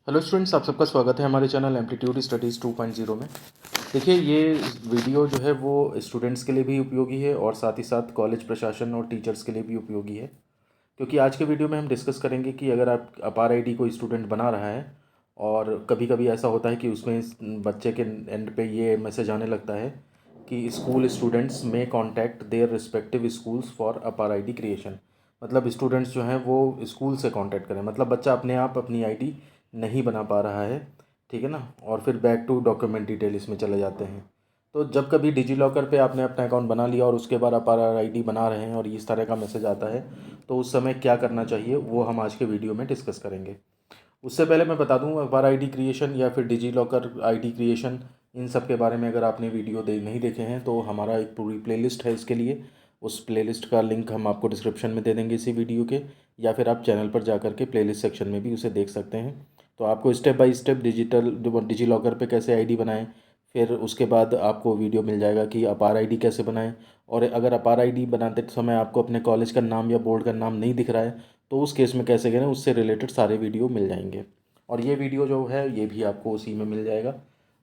Hello students, आप सबका स्वागत है हमारे चैनल एम्पलीट्यूड स्टडीज़ 2.0 में। देखिए, ये वीडियो जो है वो स्टूडेंट्स के लिए भी उपयोगी है और साथ ही साथ कॉलेज प्रशासन और टीचर्स के लिए भी उपयोगी है। क्योंकि आज के वीडियो में हम डिस्कस करेंगे कि अगर आप अपार आईडी कोई स्टूडेंट बना रहा है और कभी कभी ऐसा होता है कि उसमें बच्चे के एंड पे ये मैसेज आने लगता है कि स्कूल स्टूडेंट्स में contact their respective schools for APAAR ID creation. मतलब स्टूडेंट्स जो हैं वो स्कूल से कांटेक्ट करें, मतलब बच्चा अपने आप अपनी आईडी नहीं बना पा रहा है, ठीक है ना। और फिर बैक टू डॉक्यूमेंट डिटेल इसमें चले जाते हैं। तो जब कभी डिजी लॉकर पे आपने अपना अकाउंट बना लिया और उसके बाद आप आईडी बना रहे हैं और इस तरह का मैसेज आता है, तो उस समय क्या करना चाहिए वो हम आज के वीडियो में डिस्कस करेंगे। उससे पहले मैं बता दूं, अखबार आईडी क्रिएशन या फिर डिजी लॉकर आईडी क्रिएशन, इन सब के बारे में अगर आपने वीडियो नहीं देखे हैं तो हमारा एक पूरी प्लेलिस्ट है इसके लिए। उस प्लेलिस्ट का लिंक हम आपको डिस्क्रिप्शन में दे देंगे इसी वीडियो के, या फिर आप चैनल पर जा कर के प्लेलिस्ट सेक्शन में भी उसे देख सकते हैं। तो आपको step by step DigiLocker पर कैसे आईडी बनाएं, फिर उसके बाद आपको वीडियो मिल जाएगा कि अपार आईडी कैसे बनाएं। और अगर अपार आईडी बनाते समय आपको अपने कॉलेज का नाम या बोर्ड का नाम नहीं दिख रहा है तो उस केस में कैसे करें, उससे रिलेटेड सारे वीडियो मिल जाएंगे। और ये वीडियो जो है ये भी आपको उसी में मिल जाएगा।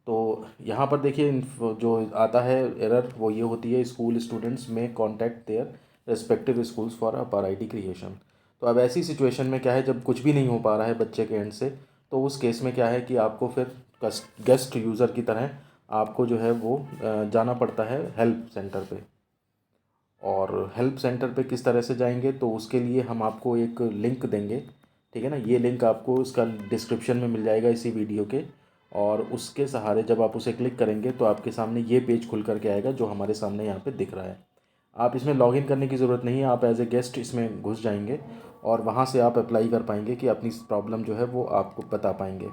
तो यहाँ पर देखिए, जो आता है एरर वो ये होती है, स्कूल स्टूडेंट्स में contact their respective schools for APAAR ID creation. तो अब ऐसी सिचुएशन में क्या है, जब कुछ भी नहीं हो पा रहा है बच्चे के एंड से, तो उस केस में क्या है कि आपको फिर गेस्ट यूज़र की तरह आपको जो है वो जाना पड़ता है हेल्प सेंटर पे। और हेल्प सेंटर पे किस तरह से जाएंगे, तो उसके लिए हम आपको एक लिंक देंगे, ठीक है ना। ये लिंक आपको इसका डिस्क्रिप्शन में मिल जाएगा इसी वीडियो के। और उसके सहारे जब आप उसे क्लिक करेंगे तो आपके सामने ये पेज खुल करके आएगा जो हमारे सामने यहाँ पे दिख रहा है। आप इसमें लॉगिन करने की ज़रूरत नहीं है, आप एज ए गेस्ट इसमें घुस जाएंगे और वहाँ से आप अप्लाई कर पाएंगे कि अपनी प्रॉब्लम जो है वो आपको बता पाएंगे।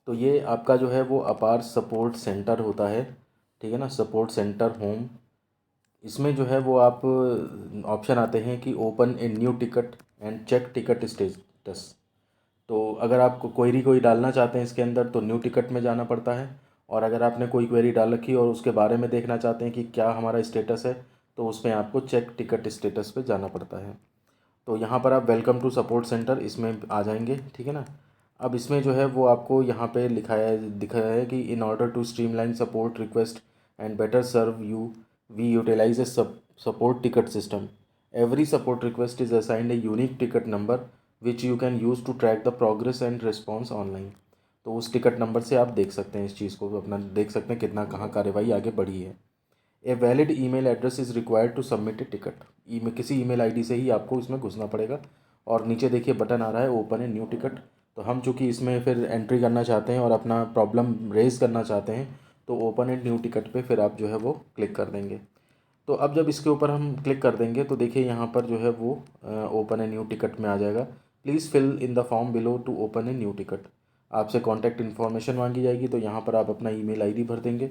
तो ये आपका जो है वो अपार सपोर्ट सेंटर होता है, ठीक है ना, सपोर्ट सेंटर होम। इसमें जो है वो आप ऑप्शन आते हैं कि open a new ticket and check ticket status. तो अगर आप क्वेरी कोई डालना चाहते हैं इसके अंदर तो न्यू टिकट में जाना पड़ता है। और अगर आपने कोई क्वेरी डाल रखी और उसके बारे में देखना चाहते हैं कि क्या हमारा स्टेटस है, तो उसमें आपको चेक टिकट स्टेटस पे जाना पड़ता है। तो यहाँ पर आप वेलकम टू सपोर्ट सेंटर इसमें आ जाएंगे, ठीक है ना। अब इसमें जो है वो आपको यहाँ पे लिखाया दिखाया है कि in order to streamline support request and better serve you we utilize a support ticket system. Every support request is assigned a unique ticket number which you can use to track the progress and response online. तो उस ticket number से आप देख सकते हैं, इस चीज़ को अपना देख सकते हैं कितना कहाँ कार्यवाही आगे बढ़ी है। A valid email address is required to submit a ticket. किसी ईमेल आईडी से ही आपको इसमें घुसना पड़ेगा। और नीचे देखिए बटन आ रहा है ओपन ए न्यू टिकट। तो हम चूँकि इसमें फिर एंट्री करना चाहते हैं और अपना प्रॉब्लम रेज़ करना चाहते हैं, तो ओपन ए न्यू टिकट पे फिर आप जो है वो क्लिक कर देंगे। तो अब जब इसके ऊपर हम क्लिक कर देंगे तो देखिए यहाँ पर जो है वो ओपन ए न्यू टिकट में आ जाएगा। Please fill in the form below to open a new ticket. आपसे कॉन्टैक्ट इन्फॉर्मेशन मांगी जाएगी, तो यहाँ पर आप अपना ईमेल आईडी भर देंगे,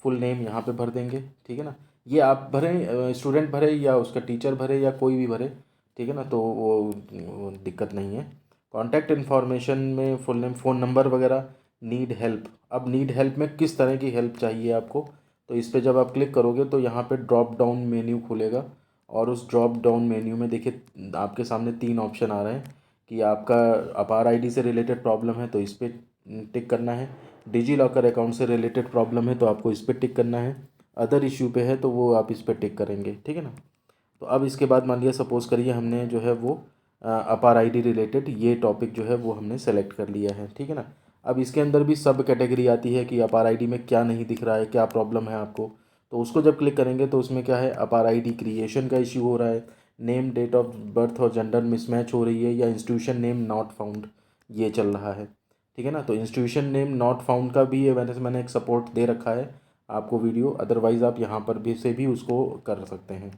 फुल नेम यहाँ पे भर देंगे, ठीक है ना। ये आप भरें, स्टूडेंट भरे या उसका टीचर भरे या कोई भी भरे, ठीक है ना, तो वो दिक्कत नहीं है। कॉन्टैक्ट इन्फॉर्मेशन में फुल नेम, फ़ोन नंबर वगैरह। नीड हेल्प, अब नीड हेल्प में किस तरह की हेल्प चाहिए आपको, तो इस पर जब आप क्लिक करोगे तो यहाँ पे ड्रॉप डाउन मेन्यू खुलेगा। और उस ड्रॉप डाउन मेन्यू में देखिए आपके सामने तीन ऑप्शन आ रहे हैं कि आपका अपार आईडी से रिलेटेड प्रॉब्लम है तो इस पर टिक करना है, डिजी लॉकर अकाउंट से रिलेटेड प्रॉब्लम है तो आपको इस पर टिक करना है, अदर इश्यू पे है तो वो आप इस पर टिक करेंगे, ठीक है ना। तो अब इसके बाद मान लिया सपोज़ करिए हमने जो है वो अपार आईडी रिलेटेड ये टॉपिक जो है वो हमने सेलेक्ट कर लिया है, ठीक है ना। अब इसके अंदर भी सब कैटेगरी आती है कि अपार आईडी में क्या नहीं दिख रहा है, क्या प्रॉब्लम है आपको। तो उसको जब क्लिक करेंगे तो उसमें क्या है, अपार आईडी क्रिएशन का इश्यू हो रहा है, नेम डेट ऑफ बर्थ और जेंडर मिसमैच हो रही है, या इंस्टीट्यूशन नेम नॉट फाउंड ये चल रहा है, ठीक है ना। तो इंस्टीट्यूशन नेम नॉट फाउंड का भी मैंने एक सपोर्ट दे रखा है आपको वीडियो, अदरवाइज़ आप यहाँ पर भी से भी उसको कर सकते हैं।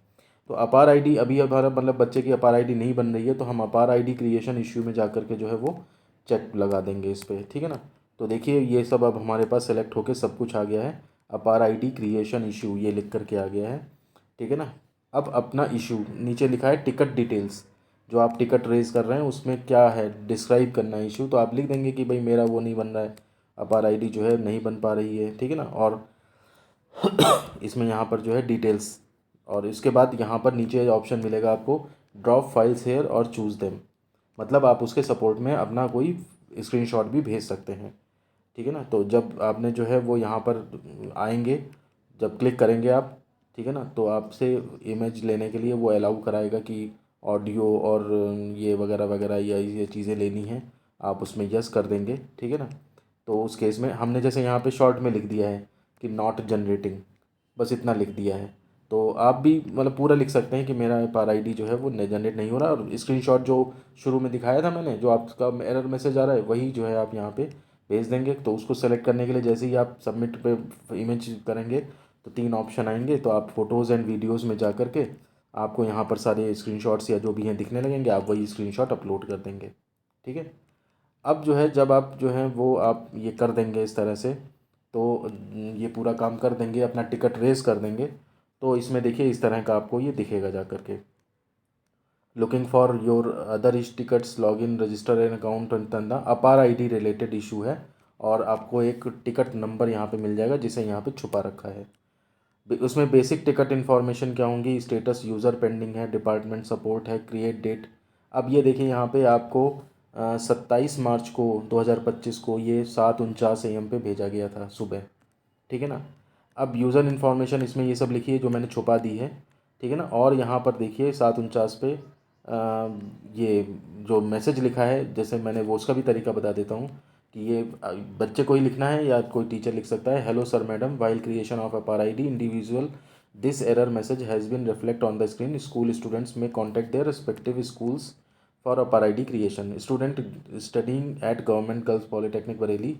तो अपार आईडी अभी हमारा मतलब बच्चे की अपार आईडी नहीं बन रही है, तो हम अपार आईडी क्रिएशन इश्यू में जा कर के जो है वो चेक लगा देंगे इस पर, ठीक है ना। तो देखिए ये सब अब हमारे पास सेलेक्ट होके सब कुछ आ गया है, अपार आईडी क्रिएशन इशू ये लिख करके आ गया है, ठीक है ना। अब अपना इशू नीचे लिखा है टिकट डिटेल्स, जो आप टिकट रेज कर रहे हैं उसमें क्या है डिस्क्राइब करना है इशू, तो आप लिख देंगे कि भाई मेरा वो नहीं बन रहा है, अपार आईडी जो है नहीं बन पा रही है, ठीक है ना। और इसमें यहाँ पर जो है डिटेल्स, और इसके बाद यहाँ पर नीचे ऑप्शन मिलेगा आपको ड्रॉप फाइल्स हेयर और चूज़ देम। मतलब आप उसके सपोर्ट में अपना कोई स्क्रीनशॉट भी भेज सकते हैं, ठीक है ना। तो जब आपने जो है वो यहाँ पर आएंगे, जब क्लिक करेंगे आप, ठीक है ना, तो आपसे इमेज लेने के लिए वो अलाउ कराएगा कि ऑडियो और ये वगैरह वगैरह या ये चीज़ें लेनी हैं, आप उसमें यस कर देंगे, ठीक है ना। तो उस केस में हमने जैसे यहाँ पे शॉर्ट में लिख दिया है कि नॉट जनरेटिंग, बस इतना लिख दिया है। तो आप भी मतलब पूरा लिख सकते हैं कि मेरा पार आईडी जो है वो जनरेट नहीं हो रहा, और स्क्रीनशॉट जो शुरू में दिखाया था मैंने, जो आपका एरर मैसेज आ रहा है, वही जो है आप यहाँ पे भेज देंगे। तो उसको सेलेक्ट करने के लिए जैसे ही आप सबमिट पे इमेज करेंगे तो 3 ऑप्शन आएंगे, तो आप फ़ोटोज़ एंड वीडियोज़ में जा कर के आपको यहाँ पर सारे स्क्रीनशॉट्स या जो भी हैं दिखने लगेंगे, आप वही स्क्रीनशॉट अपलोड कर देंगे, ठीक है। अब जो है जब आप जो है वो आप ये कर देंगे इस तरह से, तो ये पूरा काम कर देंगे, अपना टिकट रेस कर देंगे, तो इसमें देखिए इस तरह का आपको ये दिखेगा जा करके, looking for your other issue tickets log in register an account तंदा अपार आईडी रिलेटेड इशू है, और आपको एक टिकट नंबर यहाँ पे मिल जाएगा जिसे यहाँ पे छुपा रखा है। उसमें बेसिक टिकट इन्फॉर्मेशन क्या होंगी, स्टेटस यूज़र पेंडिंग है, डिपार्टमेंट सपोर्ट है, क्रिएट डेट। अब ये देखिए यहाँ पे आपको 27 मार्च को 2025 को ये 7:49 AM पे भेजा गया था सुबह, ठीक है ना। अब यूज़र इन्फॉर्मेशन इसमें ये सब लिखिए जो मैंने छुपा दी है, ठीक है ना। और यहाँ पर देखिए 7:49 पे ये जो मैसेज लिखा है, जैसे मैंने वो उसका भी तरीका बता देता हूँ कि ये बच्चे को ही लिखना है या कोई टीचर लिख सकता है। Hello sir madam, while creation of APAAR ID individual this error message has been reflect on the screen, school students में contact their respective schools for APAAR ID creation, student studying at government girls polytechnic Bareilly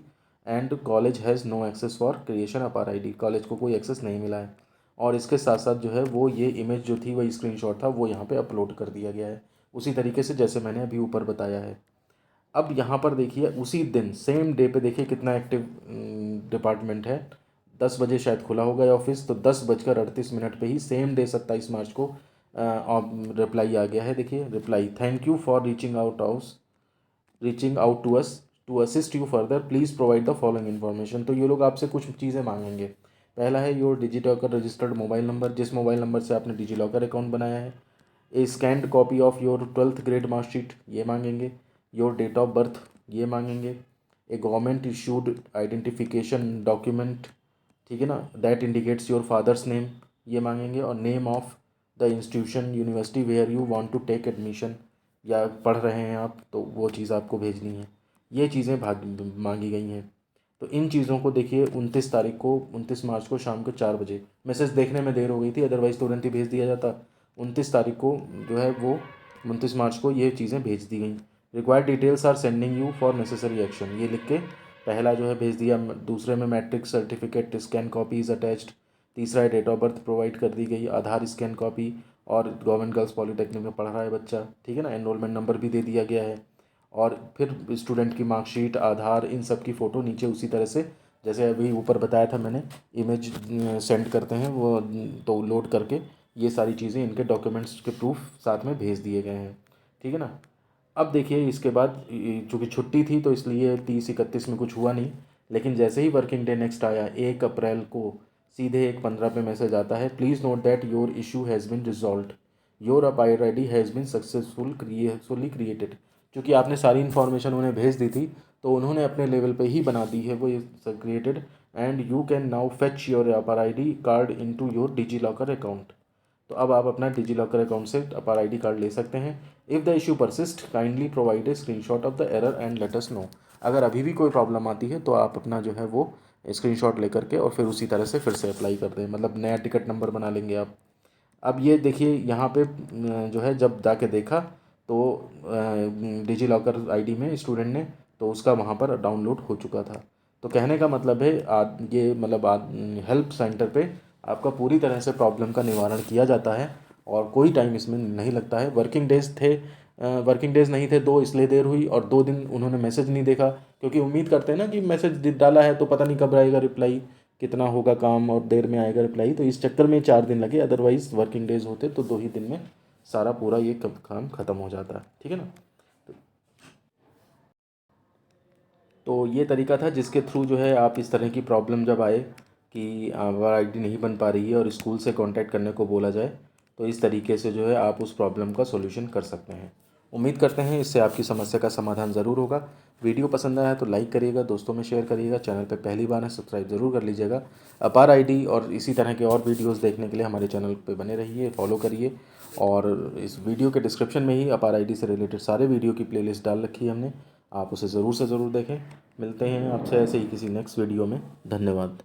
and college has no access for creation APAAR ID, college को कोई access नहीं मिला है। और इसके साथ साथ जो है वो ये इमेज जो थी, वही स्क्रीनशॉट था, वो यहाँ पे अपलोड कर दिया गया है उसी तरीके से जैसे मैंने अभी ऊपर बताया है। अब यहाँ पर देखिए उसी दिन सेम डे पे देखिए कितना एक्टिव डिपार्टमेंट है। 10 बजे शायद खुला होगा ये ऑफिस, तो 10:38 पे ही सेम डे 27 मार्च को रिप्लाई आ गया है। देखिए reply, thank you for reaching out to us to assist you further, please provide the following information. तो ये लोग आपसे कुछ चीज़ें मांगेंगे। पहला है your DigiLocker registered mobile number, जिस मोबाइल नंबर से आपने डिजिलॉकर अकाउंट बनाया है। A scanned copy of your 12th grade marksheet, ये मांगेंगे। योर डेट ऑफ बर्थ, ये मांगेंगे। A government issued identification document, ठीक है ना, that indicates your father's name, ये मांगेंगे। और name of the institution university where you want to take admission, या पढ़ रहे हैं आप तो वो चीज़ आपको भेजनी है। ये चीज़ें मांगी गई हैं। तो इन चीज़ों को देखिए 29 मार्च को शाम को 4 बजे, मैसेज देखने में देर हो गई थी, अदरवाइज़ तुरंत ही भेज दिया जाता। 29 तारीख को जो है वो 29 मार्च को ये चीज़ें भेज दी गई। Required details are sending you for necessary action, ये लिख के पहला जो है भेज दिया। दूसरे में matric certificate scan copy is attached. तीसरा है डेट ऑफ बर्थ प्रोवाइड कर दी गई, आधार स्कैन कॉपी, और गवर्नमेंट गर्ल्स पॉलीटेक्निक में पढ़ रहा है बच्चा, ठीक है ना, एनरोलमेंट नंबर भी दे दिया गया है। और फिर स्टूडेंट की मार्कशीट, आधार, इन सब की फ़ोटो नीचे उसी तरह से जैसे अभी ऊपर बताया था मैंने, इमेज सेंड करते हैं वो, तो लोड करके ये सारी चीज़ें इनके डॉक्यूमेंट्स के प्रूफ साथ में भेज दिए गए हैं, ठीक है ना। अब देखिए इसके बाद चूँकि छुट्टी थी तो इसलिए 30-31 में कुछ हुआ नहीं, लेकिन जैसे ही वर्किंग डे नेक्स्ट आया 1 अप्रैल को, सीधे 1:15 पे मैसेज आता है, please note that your issue has been resolve, your APAAR ID has been successfully created. क्योंकि आपने सारी इन्फॉर्मेशन उन्हें भेज दी थी, तो उन्होंने अपने लेवल पे ही बना दी है वो ये created, and you can now fetch your APAAR ID card into your DigiLocker account. तो अब आप अपना डिजी लॉकर अकाउंट से अपार आईडी कार्ड ले सकते हैं। If the issue persist kindly provide a screenshot of the error and let us know. अगर अभी भी कोई प्रॉब्लम आती है तो आप अपना जो है वो स्क्रीनशॉट लेकर के और फिर उसी तरह से फिर से अप्लाई कर दें, मतलब नया टिकट नंबर बना लेंगे आप। अब ये देखिए यहाँ पे जो है जब जाके देखा तो डिजी लॉकर आईडी में स्टूडेंट ने, तो उसका वहाँ पर डाउनलोड हो चुका था। तो कहने का मतलब है ये मतलब हेल्प सेंटर पे आपका पूरी तरह से प्रॉब्लम का निवारण किया जाता है, और कोई टाइम इसमें नहीं लगता है। वर्किंग डेज नहीं थे 2, इसलिए देर हुई, और 2 दिन उन्होंने मैसेज नहीं देखा, क्योंकि उम्मीद करते हैं ना कि मैसेज डाला है तो पता नहीं कब आएगा रिप्लाई, कितना होगा काम और देर में आएगा रिप्लाई, तो इस चक्कर में 4 दिन लगे। अदरवाइज़ वर्किंग डेज होते तो 2 ही दिन में सारा पूरा ये काम ख़त्म हो जाता है, ठीक है ना। तो ये तरीका था जिसके थ्रू जो है आप इस तरह की प्रॉब्लम जब आए कि आधार आईडी नहीं बन पा रही है और स्कूल से कांटेक्ट करने को बोला जाए, तो इस तरीके से जो है आप उस प्रॉब्लम का सॉल्यूशन कर सकते हैं। उम्मीद करते हैं इससे आपकी समस्या का समाधान ज़रूर होगा। वीडियो पसंद आया तो लाइक करिएगा, दोस्तों में शेयर करिएगा, चैनल पर पहली बार है सब्सक्राइब ज़रूर कर लीजिएगा। अपार आईडी और इसी तरह के और वीडियोस देखने के लिए हमारे चैनल पे बने रहिए, फॉलो करिए। और इस वीडियो के डिस्क्रिप्शन में ही अपार आईडी से रिलेटेड सारे वीडियो की प्लेलिस्ट डाल रखी है हमने, आप उसे ज़रूर से ज़रूर देखें। मिलते हैं आपसे ऐसे ही किसी नेक्स्ट वीडियो में। धन्यवाद।